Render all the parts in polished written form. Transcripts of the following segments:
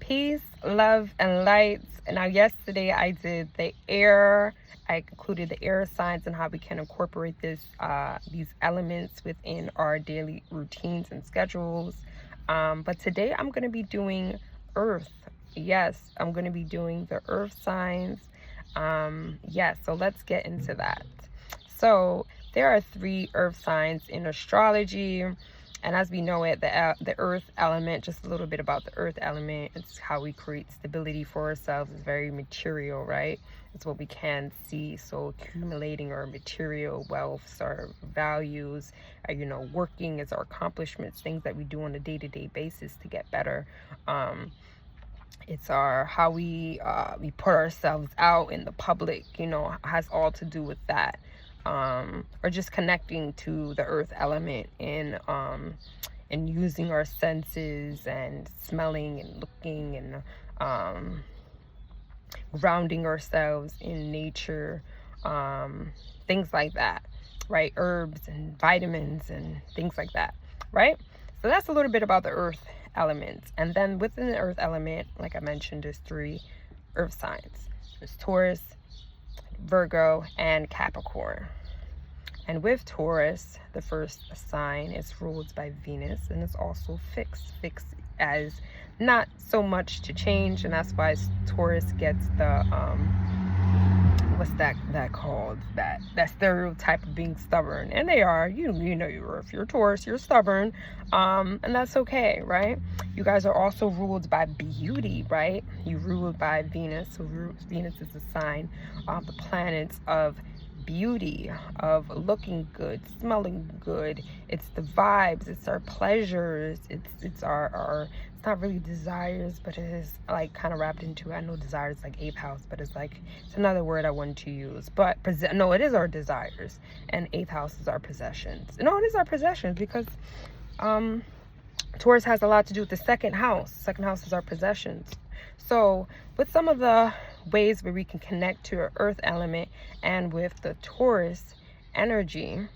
Peace, love, and lights. Now, yesterday I did the air. I included the air signs and how we can incorporate these elements within our daily routines and schedules. But today I'm going to be doing earth. Yes, I'm going to be doing the earth signs. Yes, so let's get into that. So there are 3 earth signs in astrology. And as we know it, the earth element, just a little bit about the earth element, it's how we create stability for ourselves. It's very material, right? It's what we can see. So accumulating our material wealth, our values, working is our accomplishments, things that we do on a day-to-day basis to get better. It's how we put ourselves out in the public, has all to do with that. Or just connecting to the earth element and using our senses and smelling and looking and grounding ourselves in nature, things like that, right? Herbs and vitamins and things like that, right? So that's a little bit about the earth elements. And then within the earth element, like I mentioned, there's 3 earth signs. There's Taurus, Virgo, and Capricorn. And with Taurus, the first sign is ruled by Venus, and it's also fixed as not so much to change, and that's why Taurus gets the what's that called, that stereotype of being stubborn. And they are, if you're Taurus, you're stubborn, and that's okay, right? You guys are also ruled by beauty, right? You ruled by Venus. So Venus is a sign of the planets of beauty, of looking good, smelling good. It's the vibes, it's our pleasures, it's our it's not really desires, but it is like kind of wrapped into, I know desires like 8th house, but it's another word I want to use. But no, it is our desires, and 8th house is our possessions. No, it is our possessions, because Taurus has a lot to do with the 2nd house. 2nd house is our possessions. So with some of the ways where we can connect to our earth element and with the Taurus energy,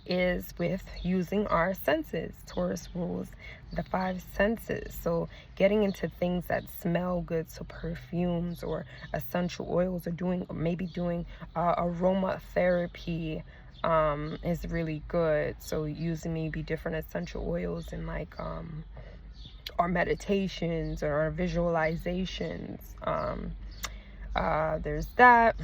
is with using our senses. Taurus rules the 5 senses. So getting into things that smell good, so perfumes or essential oils, or maybe doing aromatherapy is really good. So using maybe different essential oils in our meditations or our visualizations. There's that.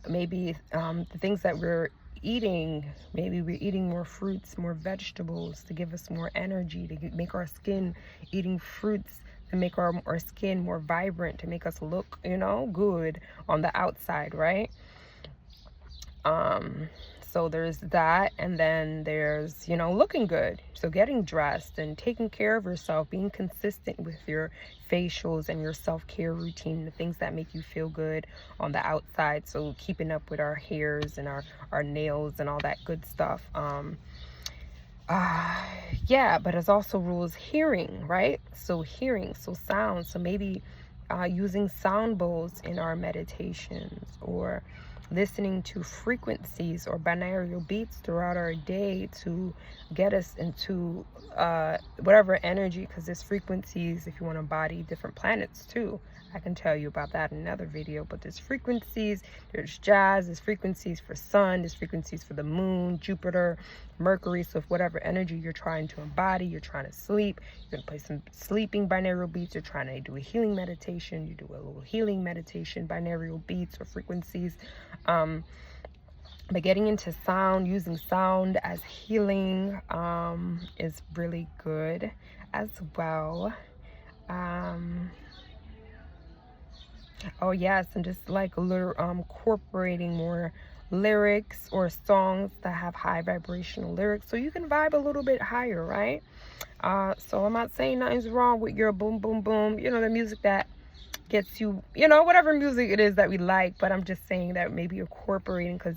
Maybe the things that we're eating, maybe we're eating more fruits, more vegetables to give us more energy, to make our skin, eating fruits to make our skin more vibrant, to make us look, good on the outside, right? So there's that. And then there's, looking good. So getting dressed and taking care of yourself, being consistent with your facials and your self-care routine, the things that make you feel good on the outside. So keeping up with our hairs and our nails and all that good stuff. Yeah, but it also rules hearing, right? So hearing, so sound. So maybe using sound bowls in our meditations, or listening to frequencies or binaural beats throughout our day to get us into whatever energy, because there's frequencies if you want to embody different planets too. I can tell you about that in another video, but there's frequencies, there's jazz, there's frequencies for sun, there's frequencies for the moon, Jupiter, Mercury. So if whatever energy you're trying to embody, you're trying to sleep, you're going to play some sleeping binaural beats, you're trying to do a healing meditation, you do a little healing meditation, binaural beats or frequencies. But getting into sound, using sound as healing is really good as well. Oh yes, and just like a little incorporating more lyrics or songs that have high vibrational lyrics, so you can vibe a little bit higher, right? So I'm not saying nothing's wrong with your boom boom boom, the music that gets you, whatever music it is that we like, but I'm just saying that maybe incorporating, because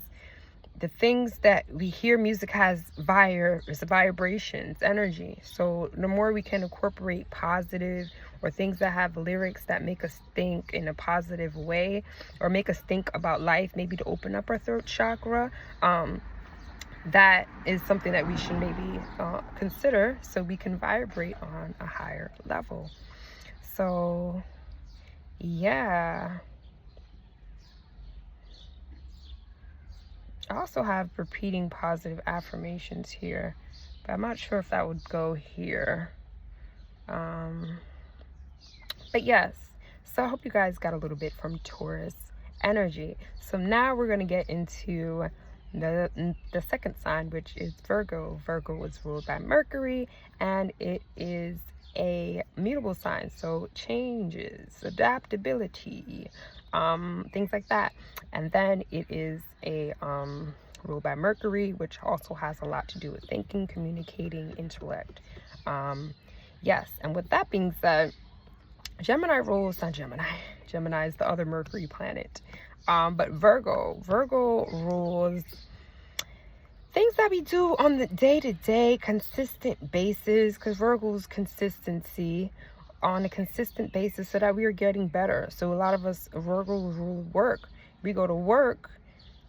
the things that we hear, music has vibrations, energy. So the more we can incorporate positive or things that have lyrics that make us think in a positive way, or make us think about life, maybe to open up our throat chakra, that is something that we should maybe consider so we can vibrate on a higher level. So yeah, I also have repeating positive affirmations here, but I'm not sure if that would go here. But yes, so I hope you guys got a little bit from Taurus energy. So now we're going to get into the second sign, which is Virgo. Virgo is ruled by Mercury, and it is a mutable sign, so changes, adaptability, things like that. And then it is a ruled by Mercury, which also has a lot to do with thinking, communicating, intellect. Yes, and with that being said, Gemini rules, not Gemini. Gemini is the other Mercury planet. But Virgo rules things that we do on the day-to-day, consistent basis, because Virgo's consistency on a consistent basis so that we are getting better. So a lot of us, Virgo rule work. We go to work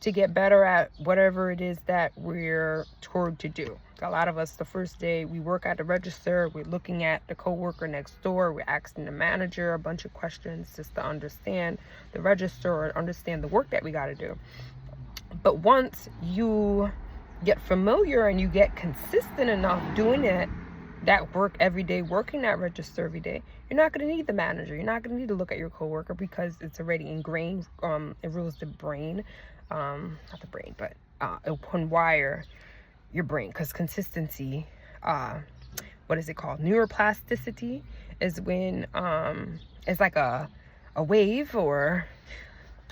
to get better at whatever it is that we're told to do. A lot of us, the first day we work at the register, we're looking at the coworker next door, we're asking the manager a bunch of questions just to understand the register or understand the work that we got to do. But once you get familiar and you get consistent enough doing that work every day, working that register every day, you're not going to need the manager. You're not going to need to look at your coworker because it's already ingrained. It rules the brain, not the brain, but upon wire your brain, because consistency, what is it called? Neuroplasticity is when it's like a wave, or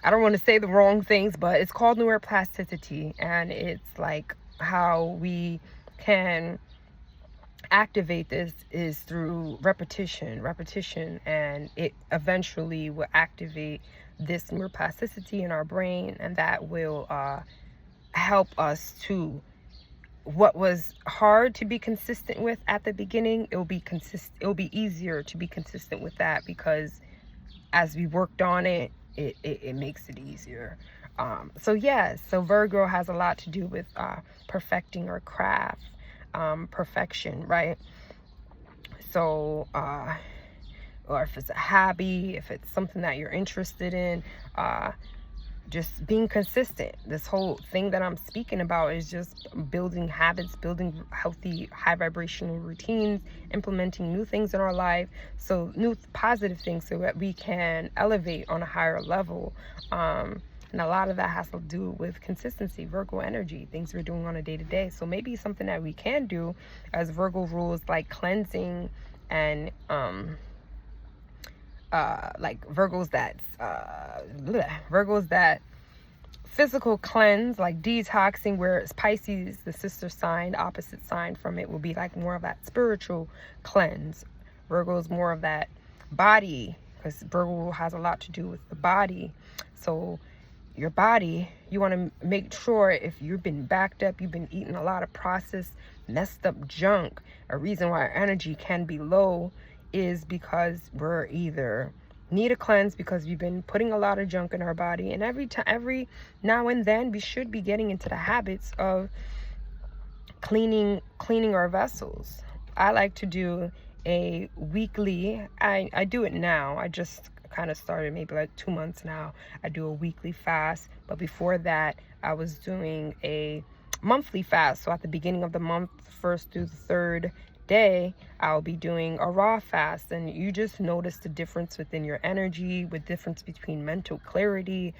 I don't want to say the wrong things, but it's called neuroplasticity, and it's like how we can activate this is through repetition, and it eventually will activate this neuroplasticity in our brain, and that will help us to what was hard to be consistent with at the beginning. It'll be easier to be consistent with that, because as we worked on it, it makes it easier. So yeah, so Virgo has a lot to do with perfecting our craft, perfection, right? So or if it's a hobby, if it's something that you're interested in, just being consistent. This whole thing that I'm speaking about is just building habits, building healthy, high vibrational routines, implementing new things in our life, so new positive things, so that we can elevate on a higher level. And a lot of that has to do with consistency, Virgo energy, things we're doing on a day-to-day. So maybe something that we can do as Virgo rules, like cleansing and like Virgos that physical cleanse, like detoxing, whereas Pisces, the sister sign, opposite sign from it, will be like more of that spiritual cleanse. Virgo is more of that body, because Virgo has a lot to do with the body. So your body, you want to make sure, if you've been backed up, you've been eating a lot of processed, messed up junk, a reason why our energy can be low is because we're either need a cleanse because we've been putting a lot of junk in our body, and every now and then we should be getting into the habits of cleaning our vessels. I like to do a weekly, I do it now, I just kind of started maybe like 2 months now. I do a weekly fast, but before that I was doing a monthly fast. So at the beginning of the month, 1st through the 3rd day, I'll be doing a raw fast, and you just notice the difference within your energy, with difference between mental clarity.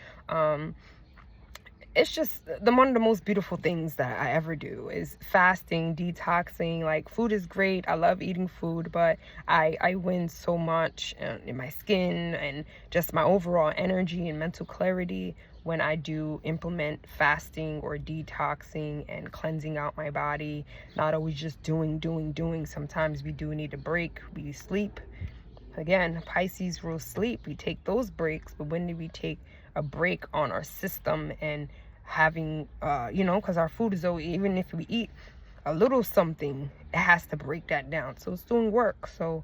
It's just one of the most beautiful things that I ever do is fasting, detoxing. Like, food is great, I love eating food, but I win so much in my skin and just my overall energy and mental clarity when I do implement fasting or detoxing and cleansing out my body. Not always just doing. Sometimes we do need a break. We sleep. Again, Pisces rules sleep. We take those breaks, but when do we take a break on our system and having, because our food is always, even if we eat a little something, it has to break that down. So it's doing work. So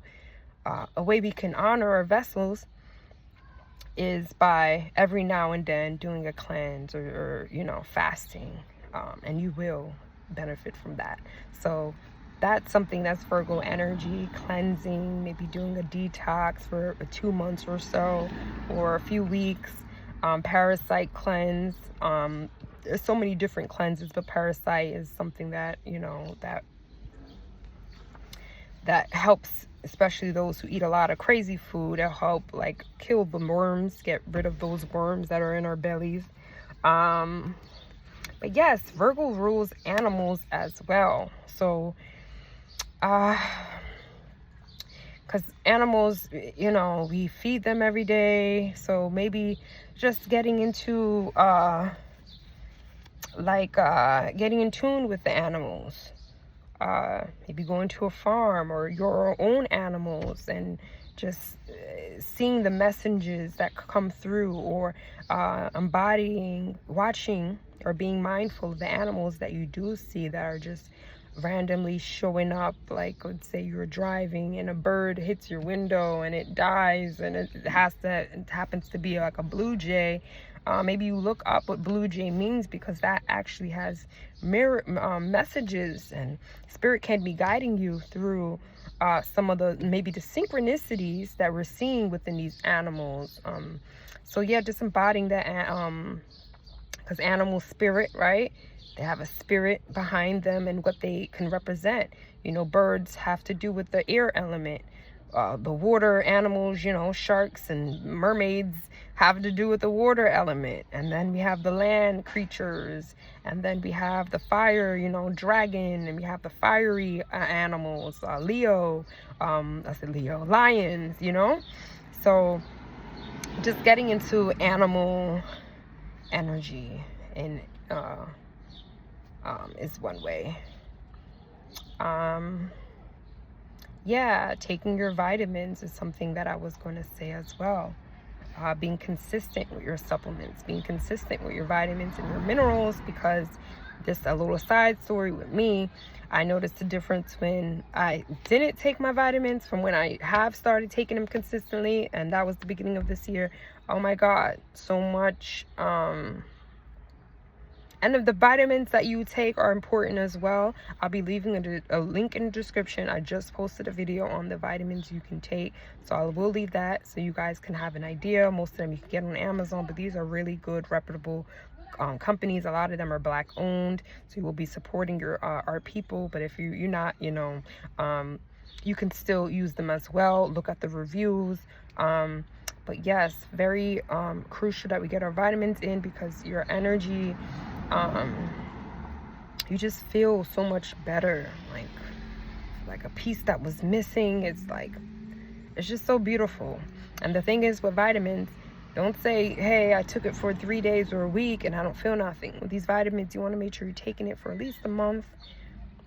a way we can honor our vessels is by every now and then doing a cleanse or fasting, and you will benefit from that. So that's something that's Virgo energy, cleansing, maybe doing a detox for 2 months or so, or a few weeks. Parasite cleanse. There's so many different cleanses, but parasite is something that, you know, that helps, especially those who eat a lot of crazy food. It'll help like kill the worms, get rid of those worms that are in our bellies. But yes, Virgo rules animals as well. So because animals, you know, we feed them every day. So maybe just getting into getting in tune with the animals. Maybe going to a farm or your own animals and just seeing the messages that come through, or embodying, watching, or being mindful of the animals that you do see that are just randomly showing up. Like, let's say you're driving and a bird hits your window and it dies, and it happens to be like a blue jay. Maybe you look up what blue jay means, because that actually has messages, and spirit can be guiding you through some of the, maybe the synchronicities that we're seeing within these animals. So yeah, just embodying that, because animal spirit, right? They have a spirit behind them and what they can represent. You know, birds have to do with the air element. The water animals, you know, sharks and mermaids, have to do with the water element. And then we have the land creatures, and then we have the fire, you know, dragon, and we have the fiery animals, Leo, lions, you know. So just getting into animal energy and is one way. Yeah, taking your vitamins is something that I was going to say as well. Being consistent with your supplements, being consistent with your vitamins and your minerals, because just a little side story with me, I noticed the difference when I didn't take my vitamins from when I have started taking them consistently, and that was the beginning of this year. Oh my God, so much. And if the vitamins that you take are important as well, I'll be leaving a link in the description. I just posted a video on the vitamins you can take, so I will leave that so you guys can have an idea. Most of them you can get on Amazon, but these are really good, reputable companies. A lot of them are Black owned, so you will be supporting our people. But if you're not, you know, you can still use them as well. Look at the reviews. But yes, very crucial that we get our vitamins in, because your energy, you just feel so much better, like a piece that was missing. It's just so beautiful. And the thing is with vitamins, don't say, hey, I took it for 3 days or a week and I don't feel nothing. With these vitamins, you want to make sure you're taking it for at least a month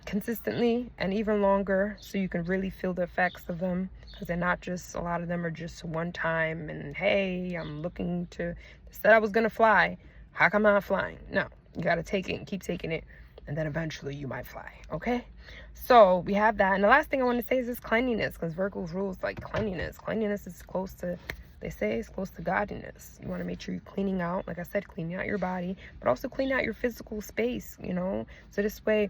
consistently, and even longer, so you can really feel the effects of them, because they're not just, a lot of them are just one time and, hey, I'm looking to, said I was gonna fly, how come I'm not flying? No, you got to take it and keep taking it, and then eventually you might fly. Okay, so we have that. And the last thing I want to say is this cleanliness, because Virgo's rules like cleanliness. Cleanliness is close to, they say it's close to godliness. You want to make sure you're cleaning out, like I said, cleaning out your body, but also cleaning out your physical space, you know. So this way,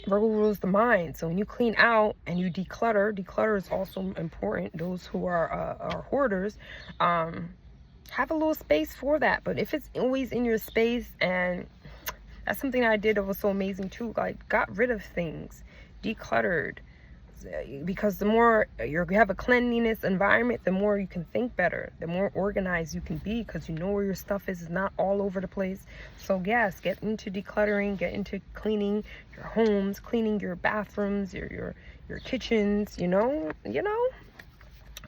Virgo rules the mind. So when you clean out and you declutter is also important. Those who are hoarders, have a little space for that. But if it's always in your space, and that's something I did that was so amazing too, like got rid of things, decluttered, because the more you have a cleanliness environment, the more you can think better, the more organized you can be, because you know where your stuff is not all over the place. So yes, get into decluttering, get into cleaning your homes, cleaning your bathrooms, your kitchens, you know,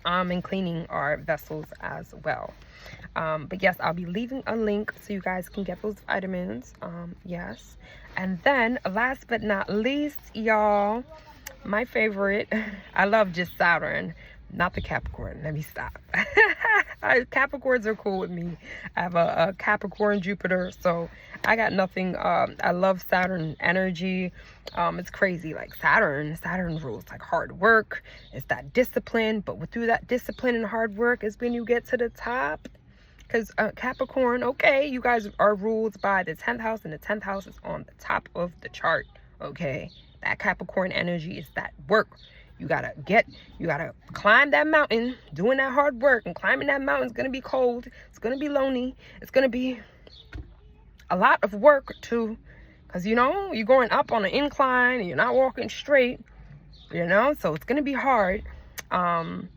and cleaning our vessels as well. But yes, I'll be leaving a link so you guys can get those vitamins. Yes. And then last but not least, y'all, my favorite, I love just Saturn, not the Capricorn. Let me stop. Capricorns are cool with me. I have a Capricorn Jupiter, so I got nothing. I love Saturn energy. It's crazy. Like Saturn rules like hard work. It's that discipline, but through that discipline and hard work is when you get to the top. Because Capricorn, okay, you guys are ruled by the 10th house, and the 10th house is on the top of the chart. Okay, that Capricorn energy is that work. You gotta climb that mountain. Doing that hard work and climbing that mountain is gonna be cold. It's gonna be lonely. It's gonna be a lot of work too, because you know you're going up on an incline and you're not walking straight, you know, so it's gonna be hard. And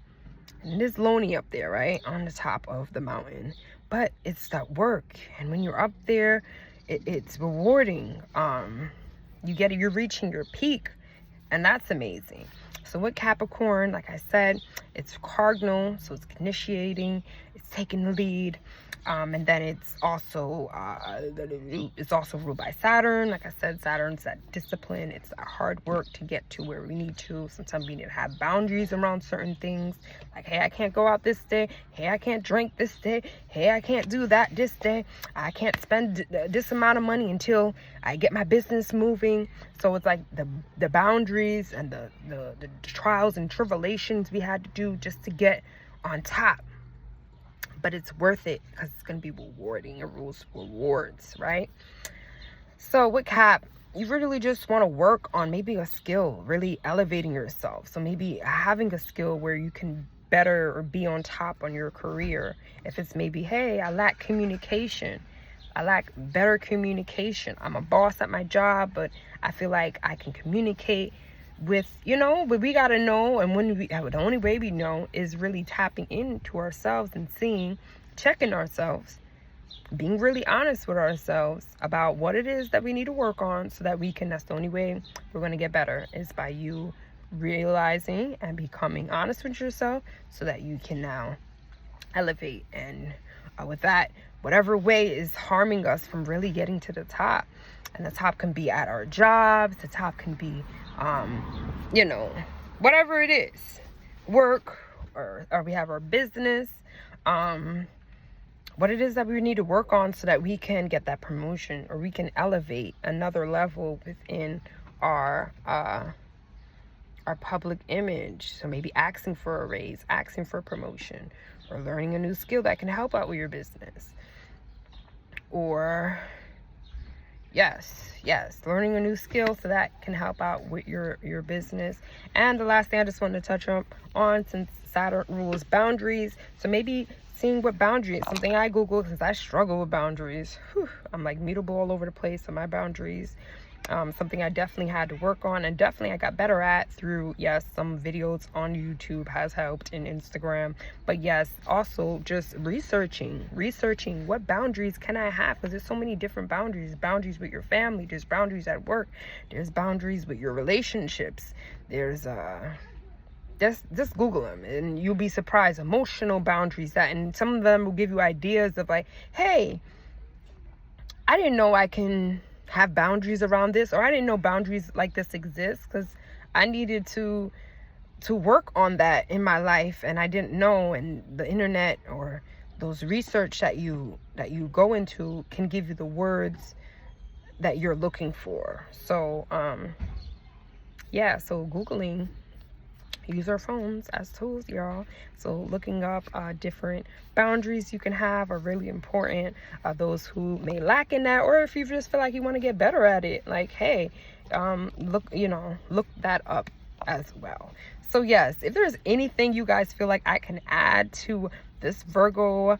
it is lonely up there, right, on the top of the mountain, but it's that work, and when you're up there, it's rewarding. You're reaching your peak, and that's amazing. So with Capricorn, like I said, it's cardinal, so it's initiating, it's taking the lead. And then it's also ruled by Saturn. Like I said, Saturn's that discipline. It's that hard work to get to where we need to. Sometimes we need to have boundaries around certain things. Like, hey, I can't go out this day. Hey, I can't drink this day. Hey, I can't do that this day. I can't spend this amount of money until I get my business moving. So it's like the boundaries and the trials and tribulations we had to do just to get on top. But it's worth it because it's going to be rewarding. It rules rewards, right? So with Cap, you really just want to work on maybe a skill, really elevating yourself. So maybe having a skill where you can better or be on top on your career. If it's maybe, hey, I lack communication. I lack better communication. I'm a boss at my job, but I feel like I can communicate with, you know, but we got to know. And the only way we know is really tapping into ourselves and checking ourselves, being really honest with ourselves about what it is that we need to work on, so that that's the only way we're going to get better, is by you realizing and becoming honest with yourself, so that you can now elevate. And with that, whatever way is harming us from really getting to the top, and the top can be at our jobs, the top can be you know, whatever it is, work, or we have our business, what it is that we need to work on, so that we can get that promotion, or we can elevate another level within our public image. So maybe asking for a raise, asking for a promotion, or learning a new skill that can help out with your business. Or yes, learning a new skill so that can help out with your business. And the last thing I just wanted to touch on, since Saturn rules boundaries, so maybe seeing what boundaries, something I Googled because I struggle with boundaries. I'm like mutable all over the place on my boundaries. Something I definitely had to work on, and definitely I got better at through, yes, some videos on YouTube has helped, in Instagram, but yes, also just researching what boundaries can I have, because there's so many different boundaries with your family, there's boundaries at work, there's boundaries with your relationships, there's just Google them and you'll be surprised. Emotional boundaries, and some of them will give you ideas of like, hey, I didn't know I can have boundaries around this, or I didn't know boundaries like this exist, because I needed to work on that in my life, and I didn't know. And the internet, or those research that you go into, can give you the words that you're looking for. So yeah, so Googling, use our phones as tools, y'all. So looking up different boundaries you can have are really important. Those who may lack in that, or if you just feel like you want to get better at it, like, hey, look that up as well. So yes, if there's anything you guys feel like I can add to this Virgo,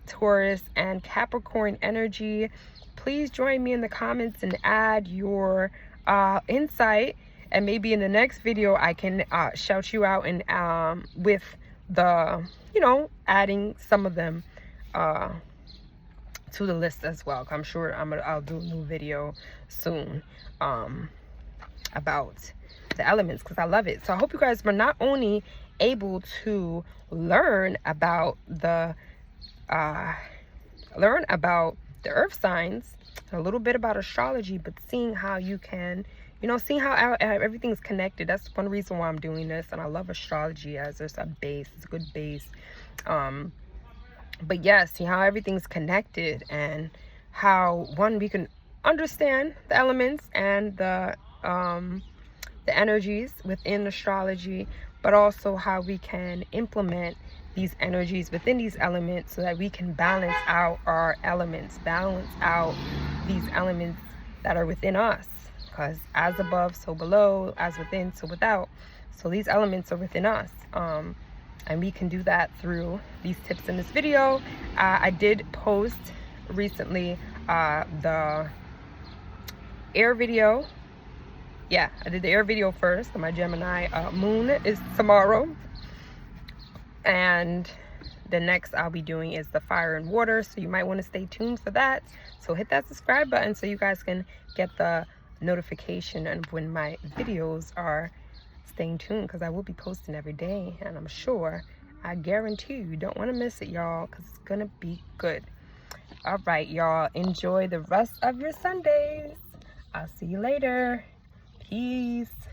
Taurus, and Capricorn energy, please join me in the comments and add your insight. And maybe in the next video, I can shout you out and with the, adding some of them to the list as well. I'm sure I'll do a new video soon about the elements, because I love it. So I hope you guys were not only able to learn about the earth signs, a little bit about astrology, but seeing how you can, seeing how everything's connected. That's one reason why I'm doing this. And I love astrology as there's a base. It's a good base. But yes, see how everything's connected, and how, one, we can understand the elements and the energies within astrology, but also how we can implement these energies within these elements so that we can balance out our elements, balance out these elements that are within us. Because as above, so below, as within, so without. So these elements are within us. And we can do that through these tips in this video. I did post recently the air video. Yeah, I did the air video first. My Gemini moon is tomorrow. And the next I'll be doing is the fire and water. So you might want to stay tuned for that. So hit that subscribe button so you guys can get the notification and when my videos are staying tuned, because I will be posting every day, and I'm sure, I guarantee you don't want to miss it, y'all, because it's gonna be good. All right, y'all, enjoy the rest of your Sundays. I'll see you later. Peace.